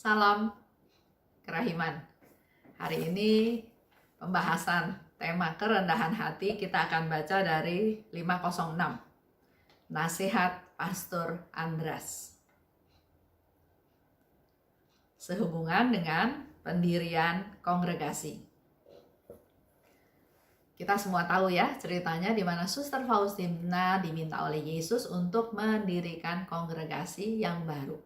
Salam kerahiman. Hari ini pembahasan tema kerendahan hati kita akan baca dari 506. Nasihat Pastor Andras. Sehubungan dengan pendirian kongregasi. Kita semua tahu ya ceritanya di mana Suster Faustina diminta oleh Yesus untuk mendirikan kongregasi yang baru.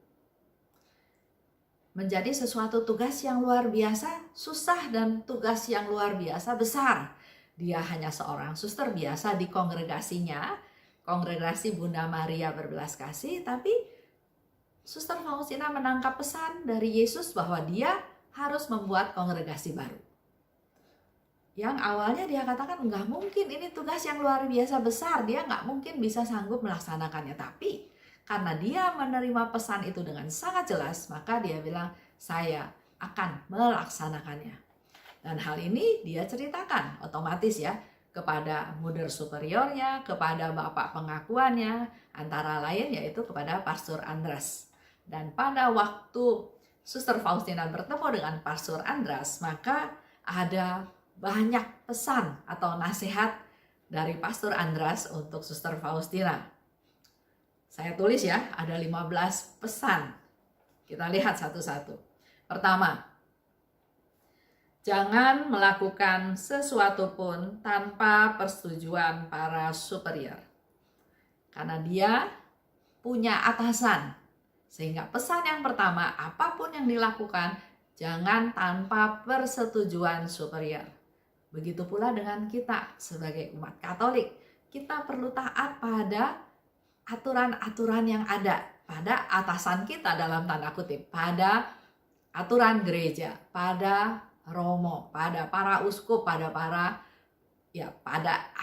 Menjadi sesuatu tugas yang luar biasa, susah dan tugas yang luar biasa besar. Dia hanya seorang suster biasa di kongregasinya, kongregasi Bunda Maria Berbelas Kasih, tapi Suster Faustina menangkap pesan dari Yesus bahwa dia harus membuat kongregasi baru. Yang awalnya dia katakan nggak mungkin, ini tugas yang luar biasa besar, dia nggak mungkin bisa sanggup melaksanakannya. Tapi karena dia menerima pesan itu dengan sangat jelas, maka dia bilang, saya akan melaksanakannya. Dan hal ini dia ceritakan otomatis ya kepada muder superiornya, kepada bapak pengakuannya, antara lain yaitu kepada Pastor Andras. Dan pada waktu Suster Faustina bertemu dengan Pastor Andras, maka ada banyak pesan atau nasihat dari Pastor Andras untuk Suster Faustina. Saya tulis ya, ada 15 pesan. Kita lihat satu-satu. Pertama, jangan melakukan sesuatu pun tanpa persetujuan para superior. Karena dia punya atasan. Sehingga pesan yang pertama, apapun yang dilakukan, jangan tanpa persetujuan superior. Begitu pula dengan kita sebagai umat Katolik. Kita perlu taat pada aturan-aturan yang ada, pada atasan kita dalam tanda kutip, pada aturan gereja, pada romo, pada para uskup, pada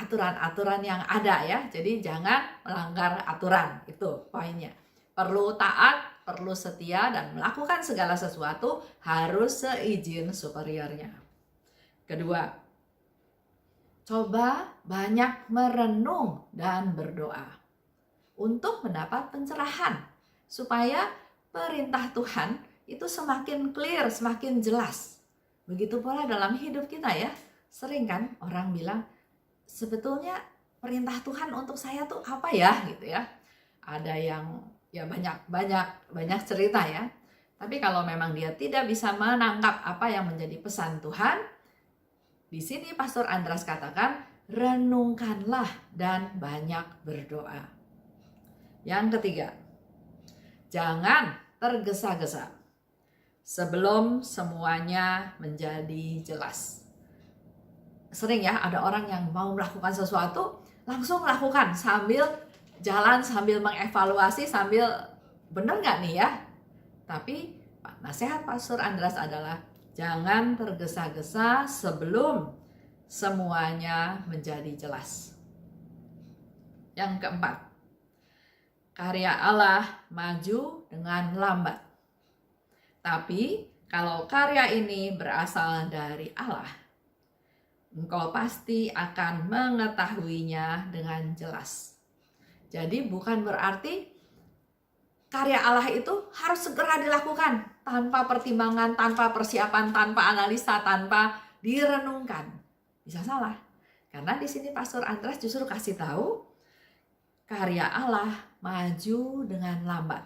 aturan-aturan yang ada ya. Jadi jangan melanggar aturan, itu poinnya. Perlu taat, perlu setia, dan melakukan segala sesuatu harus seizin superiornya. Kedua, coba banyak merenung dan berdoa untuk mendapat pencerahan, supaya perintah Tuhan itu semakin clear, semakin jelas. Begitu pula dalam hidup kita ya. Sering kan orang bilang, sebetulnya perintah Tuhan untuk saya tuh apa ya gitu ya. Ada yang ya banyak cerita ya. Tapi kalau memang dia tidak bisa menangkap apa yang menjadi pesan Tuhan, di sini Pastor Andras katakan, renungkanlah dan banyak berdoa. Yang ketiga, jangan tergesa-gesa sebelum semuanya menjadi jelas. Sering ya ada orang yang mau melakukan sesuatu, langsung lakukan sambil jalan, sambil mengevaluasi, sambil benar nggak nih ya? Tapi nasihat Pastor Andras adalah jangan tergesa-gesa sebelum semuanya menjadi jelas. Yang keempat, karya Allah maju dengan lambat. Tapi kalau karya ini berasal dari Allah, engkau pasti akan mengetahuinya dengan jelas. Jadi bukan berarti karya Allah itu harus segera dilakukan tanpa pertimbangan, tanpa persiapan, tanpa analisa, tanpa direnungkan. Bisa salah. Karena di sini Pastor Andras justru kasih tahu karya Allah maju dengan lambat,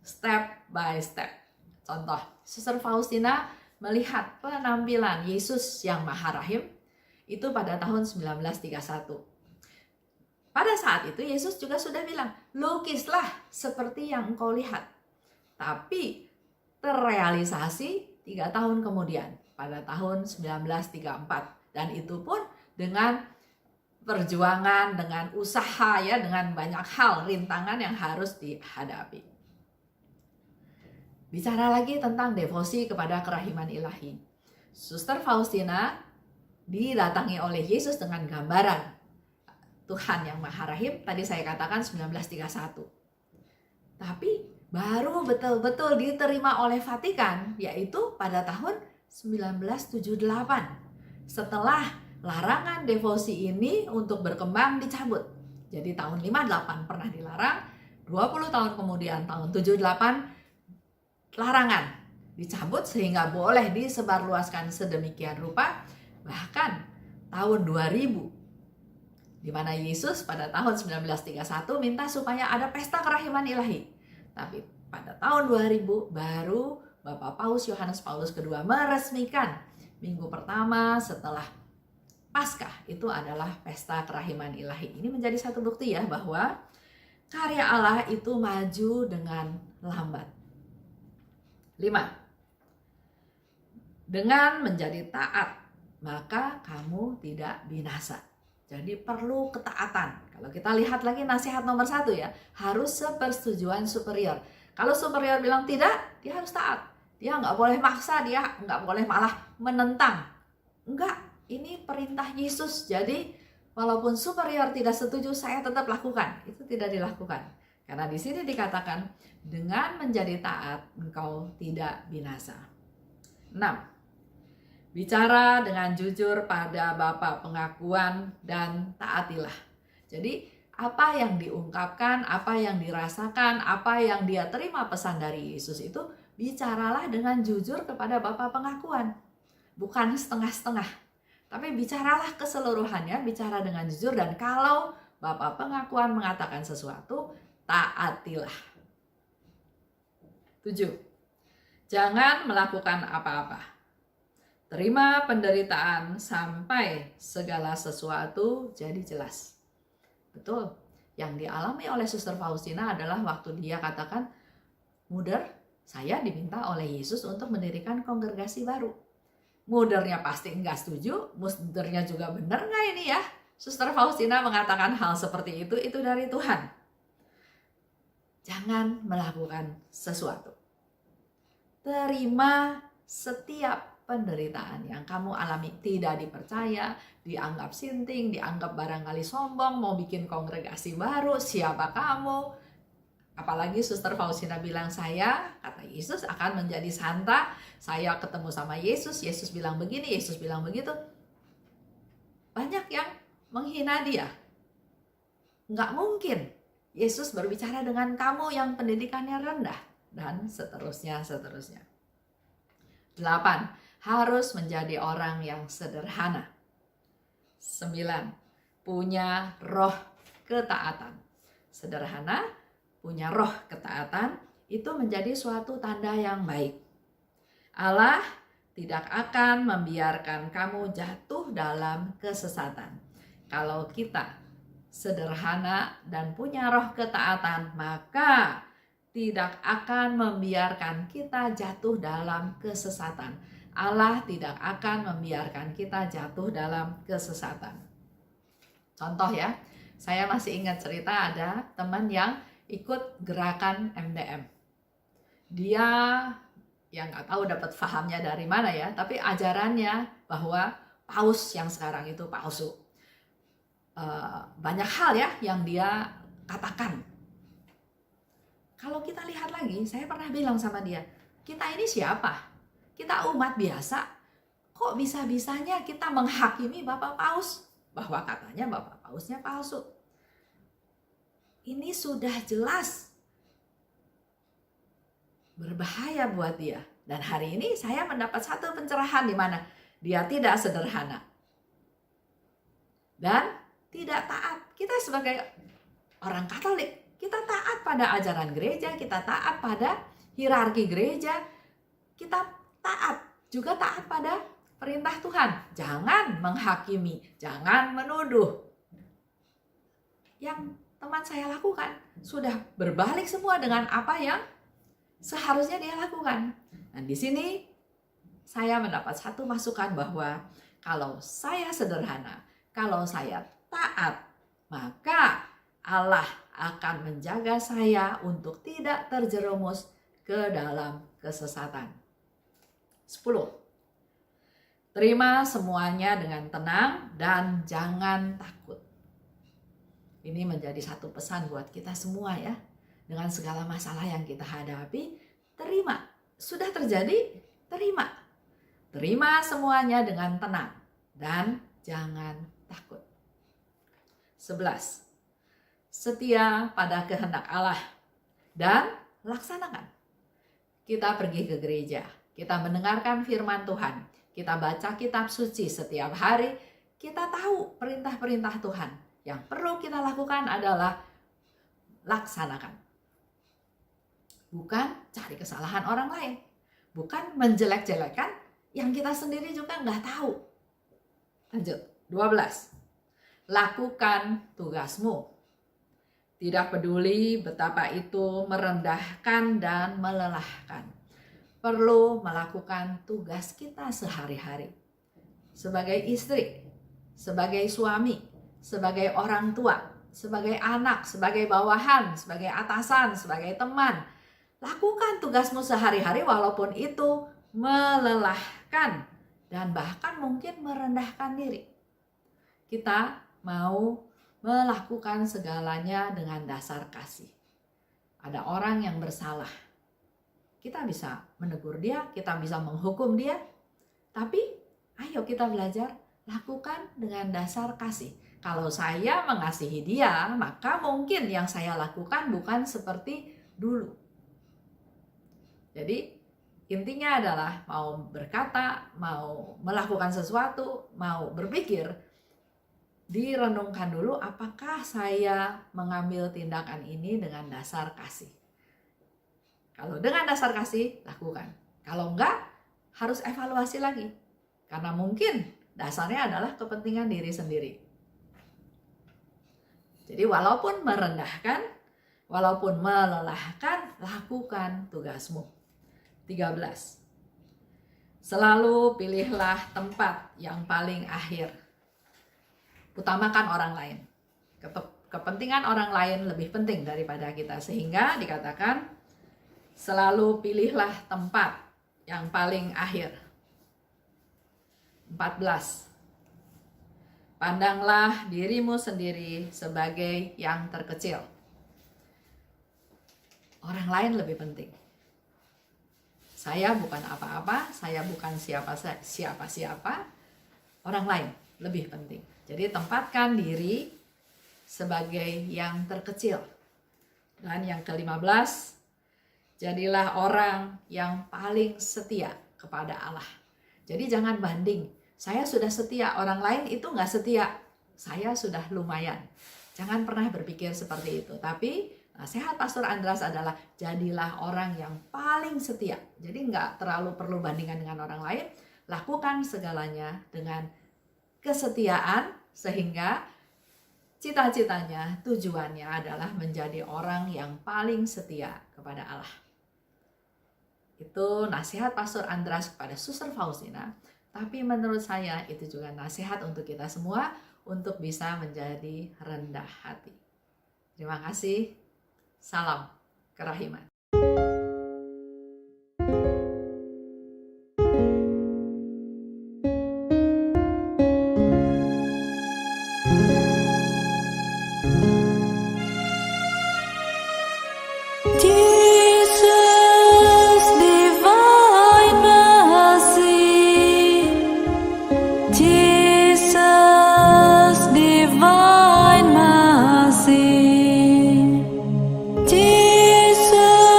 step by step. Contoh, Suster Faustina melihat penampilan Yesus yang Maha Rahim itu pada tahun 1931. Pada saat itu Yesus juga sudah bilang, lukislah seperti yang engkau lihat. Tapi terrealisasi 3 tahun kemudian, pada tahun 1934. Dan itu pun dengan perjuangan, dengan usaha ya, dengan banyak hal, rintangan yang harus dihadapi. Bicara lagi tentang devosi kepada kerahiman ilahi. Suster Faustina didatangi oleh Yesus dengan gambaran Tuhan yang Maha Rahim, tadi saya katakan 1931. Tapi baru betul-betul diterima oleh Vatikan, yaitu pada tahun 1978. Setelah larangan devosi ini untuk berkembang dicabut. Jadi tahun 58 pernah dilarang, 20 tahun kemudian tahun 78 larangan. dicabut sehingga boleh disebarluaskan sedemikian rupa. Bahkan tahun 2000, di mana Yesus pada tahun 1931 minta supaya ada pesta kerahiman ilahi. Tapi pada tahun 2000 baru Bapak Paus Yohanes Paulus II meresmikan minggu pertama setelah Paskah itu adalah pesta kerahiman ilahi. Ini menjadi satu bukti ya bahwa karya Allah itu maju dengan lambat. 5. Dengan menjadi taat, maka kamu tidak binasa. Jadi perlu ketaatan. Kalau kita lihat lagi nasihat nomor 1 ya, harus sepersetujuan superior. Kalau superior bilang tidak, dia harus taat. Dia nggak boleh maksa, dia nggak boleh malah menentang. Enggak, ini perintah Yesus. Jadi walaupun superior tidak setuju, saya tetap lakukan. Itu tidak dilakukan. Karena di sini dikatakan, dengan menjadi taat, engkau tidak binasa. 6. Bicara dengan jujur pada Bapa pengakuan dan taatilah. Jadi apa yang diungkapkan, apa yang dirasakan, apa yang dia terima pesan dari Yesus itu, bicaralah dengan jujur kepada Bapa pengakuan. Bukan setengah-setengah. Tapi bicaralah keseluruhannya, bicara dengan jujur, dan kalau Bapa pengakuan mengatakan sesuatu, taatilah. 7. Jangan melakukan apa-apa. Terima penderitaan sampai segala sesuatu jadi jelas. Betul, yang dialami oleh Suster Faustina adalah waktu dia katakan, Muder, saya diminta oleh Yesus untuk mendirikan kongregasi baru. Mudernya pasti enggak setuju, mudernya juga benar nggak ini ya? Suster Faustina mengatakan hal seperti itu dari Tuhan. Jangan melakukan sesuatu. Terima setiap penderitaan yang kamu alami. Tidak dipercaya, dianggap sinting, dianggap barangkali sombong, mau bikin kongregasi baru, siapa kamu? Apalagi Suster Faustina bilang, saya, kata Yesus, akan menjadi santa. Saya ketemu sama Yesus, Yesus bilang begini, Yesus bilang begitu. Banyak yang menghina dia. Nggak mungkin Yesus berbicara dengan kamu yang pendidikannya rendah. Dan seterusnya. 8. Harus menjadi orang yang sederhana. 9. Punya roh ketaatan. Sederhana, punya roh ketaatan, itu menjadi suatu tanda yang baik. Allah tidak akan membiarkan kamu jatuh dalam kesesatan. Kalau kita sederhana dan punya roh ketaatan, maka tidak akan membiarkan kita jatuh dalam kesesatan. Allah tidak akan membiarkan kita jatuh dalam kesesatan. Contoh ya, saya masih ingat cerita ada teman yang ikut gerakan MDM. Dia yang nggak tahu dapat fahamnya dari mana ya, tapi ajarannya bahwa paus yang sekarang itu palsu. Banyak hal ya yang dia katakan. Kalau kita lihat lagi, saya pernah bilang sama dia, kita ini siapa? Kita umat biasa, kok bisa-bisanya kita menghakimi Bapak Paus bahwa katanya Bapak Pausnya palsu? Ini sudah jelas berbahaya buat dia. Dan hari ini saya mendapat satu pencerahan di mana dia tidak sederhana dan tidak taat. Kita sebagai orang Katolik, kita taat pada ajaran gereja, kita taat pada hierarki gereja, kita taat, juga taat pada perintah Tuhan. Jangan menghakimi, jangan menuduh. Yang teman saya lakukan sudah berbalik semua dengan apa yang seharusnya dia lakukan. Dan di sini saya mendapat satu masukan bahwa kalau saya sederhana, kalau saya taat, maka Allah akan menjaga saya untuk tidak terjerumus ke dalam kesesatan. 10. Terima semuanya dengan tenang dan jangan takut. Ini menjadi satu pesan buat kita semua ya. Dengan segala masalah yang kita hadapi, terima. Sudah terjadi, terima. Terima semuanya dengan tenang dan jangan takut. 11. Setia pada kehendak Allah dan laksanakan. Kita pergi ke gereja. kita mendengarkan firman Tuhan, kita baca kitab suci setiap hari, kita tahu perintah-perintah Tuhan. Yang perlu kita lakukan adalah laksanakan. Bukan cari kesalahan orang lain. Bukan menjelek-jelekan yang kita sendiri juga nggak tahu. Lanjut, 12. Lakukan tugasmu. Tidak peduli betapa itu merendahkan dan melelahkan. Perlu melakukan tugas kita sehari-hari. Sebagai istri, sebagai suami, sebagai orang tua, sebagai anak, sebagai bawahan, sebagai atasan, sebagai teman. Lakukan tugasmu sehari-hari walaupun itu melelahkan dan bahkan mungkin merendahkan diri. Kita mau melakukan segalanya dengan dasar kasih. Ada orang yang bersalah. Kita bisa menegur dia, kita bisa menghukum dia. Tapi ayo kita belajar lakukan dengan dasar kasih. Kalau saya mengasihi dia, maka mungkin yang saya lakukan bukan seperti dulu. Jadi intinya adalah mau berkata, mau melakukan sesuatu, mau berpikir, direnungkan dulu apakah saya mengambil tindakan ini dengan dasar kasih. Kalau dengan dasar kasih, lakukan. Kalau enggak, harus evaluasi lagi. Karena mungkin dasarnya adalah kepentingan diri sendiri. Jadi walaupun merendahkan, walaupun melelahkan, lakukan tugasmu. 13. Selalu pilihlah tempat yang paling akhir. Utamakan orang lain. Kepentingan orang lain lebih penting daripada kita. Sehingga dikatakan selalu pilihlah tempat yang paling akhir. 14. Pandanglah dirimu sendiri sebagai yang terkecil. Orang lain lebih penting. Saya bukan apa-apa, saya bukan siapa-siapa. Orang lain lebih penting. Jadi tempatkan diri sebagai yang terkecil. Dan yang ke-15, jadilah orang yang paling setia kepada Allah. Jadi jangan banding. Saya sudah setia, orang lain itu nggak setia. Saya sudah lumayan. Jangan pernah berpikir seperti itu. Tapi nasihat Pastor Andras adalah jadilah orang yang paling setia. Jadi nggak terlalu perlu bandingan dengan orang lain. Lakukan segalanya dengan kesetiaan sehingga cita-citanya, tujuannya adalah menjadi orang yang paling setia kepada Allah. Itu nasihat Pastor Andras kepada Suster Faustina. Tapi menurut saya itu juga nasihat untuk kita semua untuk bisa menjadi rendah hati. Terima kasih. Salam kerahiman. Jesus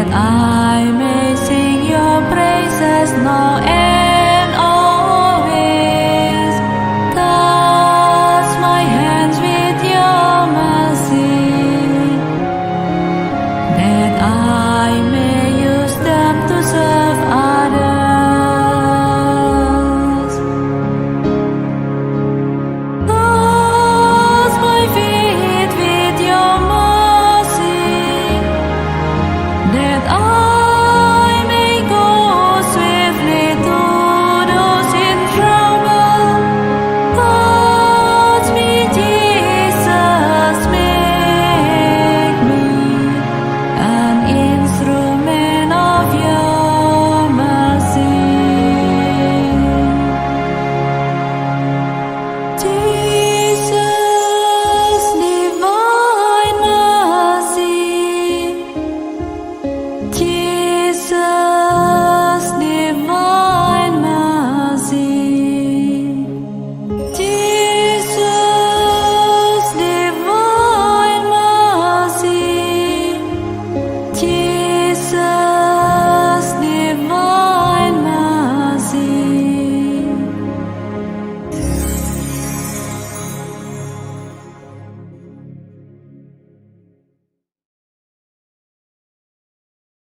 that I may sing your praises now and always. Touch my hands with your mercy, that I may use them to serve others. Touch my feet with your mercy, that I